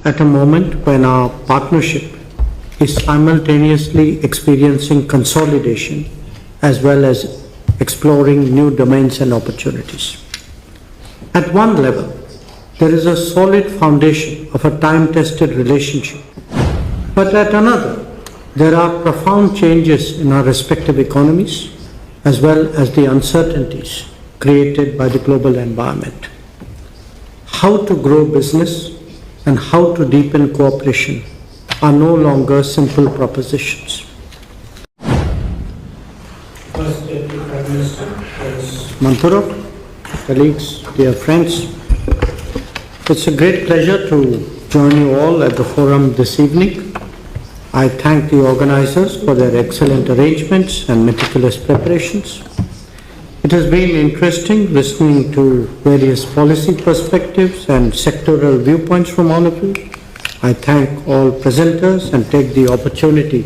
at a moment when our partnership is simultaneously experiencing consolidation as well as exploring new domains and opportunities. At one level, there is a solid foundation of a time-tested relationship, but at another, there are profound changes in our respective economies as well as the uncertainties created by the global environment. How to grow business and how to deepen cooperation are no longer simple propositions. First Deputy Prime Minister, Manthuro, colleagues, dear friends, it's a great pleasure to join you all at the forum this evening. I thank the organizers for their excellent arrangements and meticulous preparations. It has been interesting listening to various policy perspectives and sectoral viewpoints from all of you. I thank all presenters and take the opportunity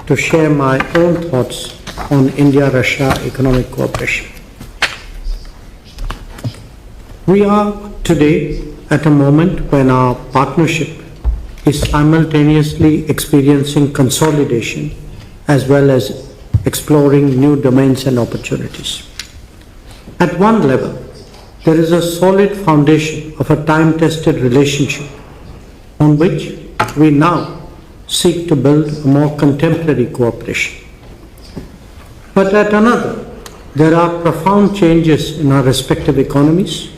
to share my own thoughts on India-Russia economic cooperation. We are today at a moment when our partnership is simultaneously experiencing consolidation as well as exploring new domains and opportunities. At one level, there is a solid foundation of a time-tested relationship on which we now seek to build a more contemporary cooperation. But at another, there are profound changes in our respective economies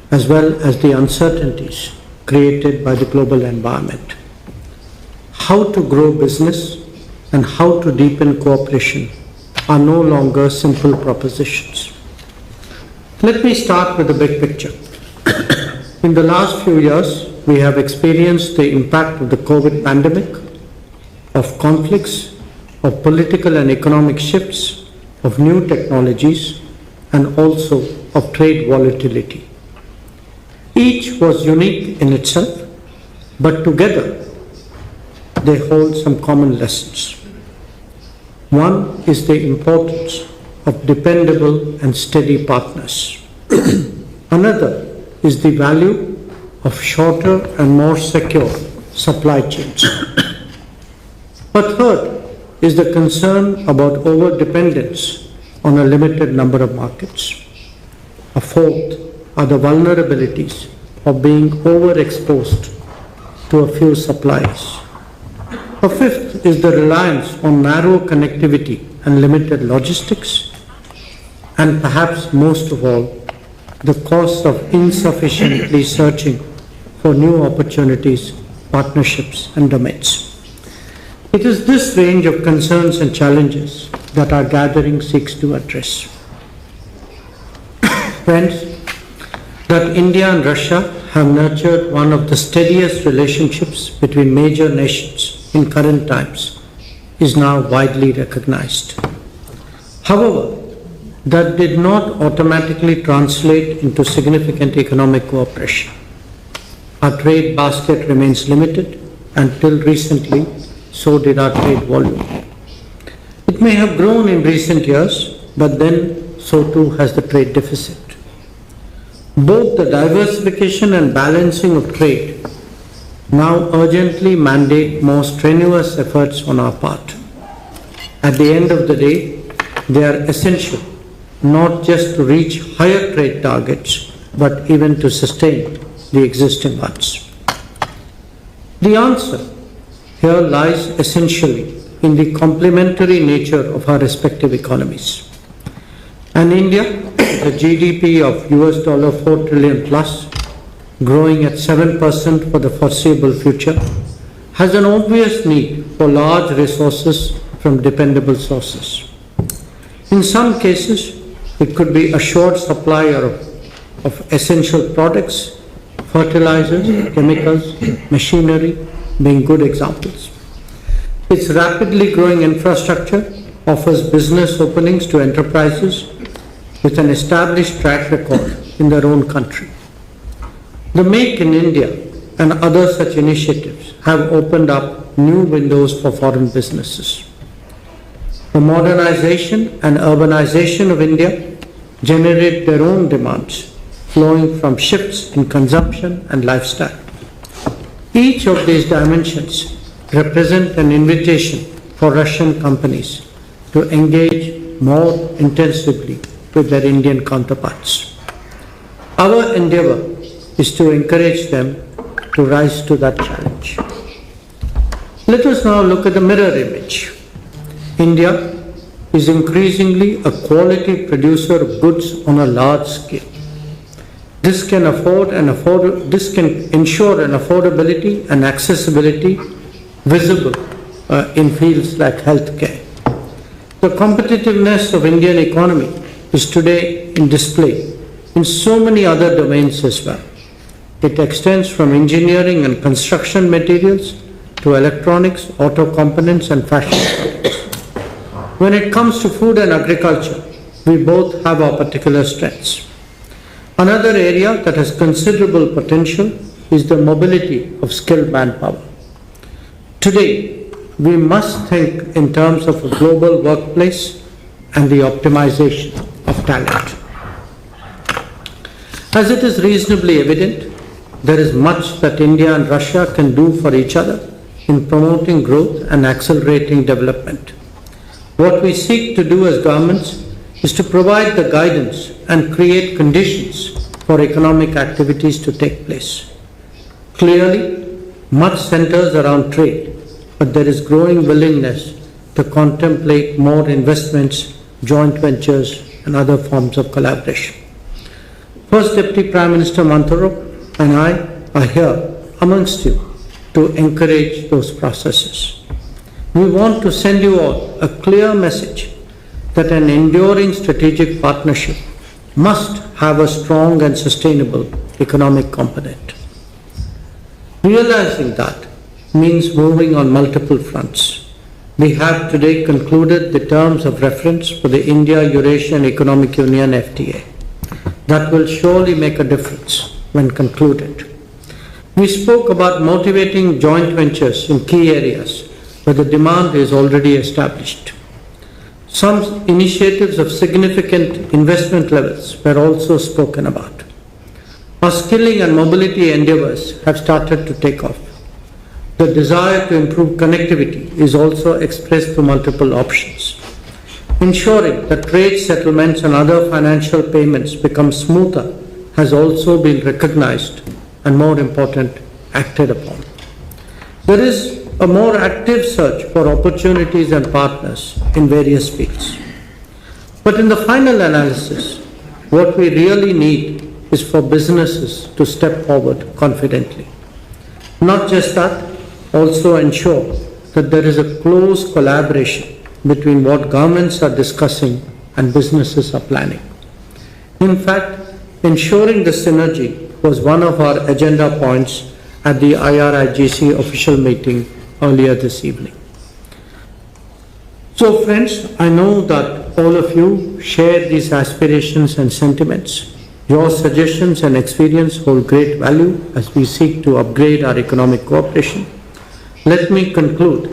as well as the uncertainties created by the global environment. How to grow business and how to deepen cooperation are no longer simple propositions. Let me start with the big picture. In the last few years, we have experienced the impact of the COVID pandemic, of conflicts, of political and economic shifts, of new technologies, and also of trade volatility. Each was unique in itself, but together they hold some common lessons. One is the importance of dependable and steady partners. Another is the value of shorter and more secure supply chains. A third is the concern about over-dependence on a limited number of markets. A fourth are the vulnerabilities of being overexposed to a few suppliers. A fifth is the reliance on narrow connectivity and limited logistics. And perhaps most of all, the cost of insufficiently searching for new opportunities, partnerships, and domains. It is this range of concerns and challenges that our gathering seeks to address. Friends, that India and Russia have nurtured one of the steadiest relationships between major nations in current times is now widely recognized. However, that did not automatically translate into significant economic cooperation. Our trade basket remains limited. Until recently, so did our trade volume. It may have grown in recent years, but then so too has the trade deficit. Both the diversification and balancing of trade now urgently mandate more strenuous efforts on our part. At the end of the day, they are essential not just to reach higher trade targets, but even to sustain the existing ones. The answer here lies essentially in the complementary nature of our respective economies. And India, the GDP of $4 trillion plus, growing at 7% for the foreseeable future, has an obvious need for large resources from dependable sources. In some cases, it could be assured supply of essential products, fertilizers, chemicals, machinery being good examples. Its rapidly growing infrastructure offers business openings to enterprises with an established track record in their own country. The Make in India and other such initiatives have opened up new windows for foreign businesses. The modernization and urbanization of India generate their own demands flowing from shifts in consumption and lifestyle. Each of these dimensions represent an invitation for Russian companies to engage more intensively with their Indian counterparts. Our endeavor is to encourage them to rise to that challenge. Let us now look at the mirror image. India is increasingly a quality producer of goods on a large scale. This can ensure an affordability and accessibility visible in fields like healthcare. The competitiveness of Indian economy is today in display in so many other domains as well. It extends from engineering and construction materials to electronics, auto components and fashion products. When it comes to food and agriculture, we both have our particular strengths. Another area that has considerable potential is the mobility of skilled manpower. Today, we must think in terms of a global workplace and the optimization of talent. As it is reasonably evident, there is much that India and Russia can do for each other in promoting growth and accelerating development. What we seek to do as governments is to provide the guidance and create conditions for economic activities to take place. Clearly, much centers around trade, but there is growing willingness to contemplate more investments, joint ventures, and other forms of collaboration. First Deputy Prime Minister Mantoro and I are here amongst you to encourage those processes. We want to send you all a clear message that an enduring strategic partnership must have a strong and sustainable economic component. Realizing that means moving on multiple fronts. We have today concluded the terms of reference for the India-Eurasian Economic Union FTA. That will surely make a difference when concluded. We spoke about motivating joint ventures in key areas where the demand is already established. Some initiatives of significant investment levels were also spoken about. Our skilling and mobility endeavors have started to take off. The desire to improve connectivity is also expressed through multiple options. Ensuring that trade settlements and other financial payments become smoother has also been recognized and, more important, acted upon. There is a more active search for opportunities and partners in various fields. But in the final analysis, what we really need is for businesses to step forward confidently. Not just that, also ensure that there is a close collaboration between what governments are discussing and businesses are planning. In fact, ensuring the synergy was one of our agenda points at the IRIGC official meeting earlier this evening. So friends, I know that all of you share these aspirations and sentiments. Your suggestions and experience hold great value as we seek to upgrade our economic cooperation. Let me conclude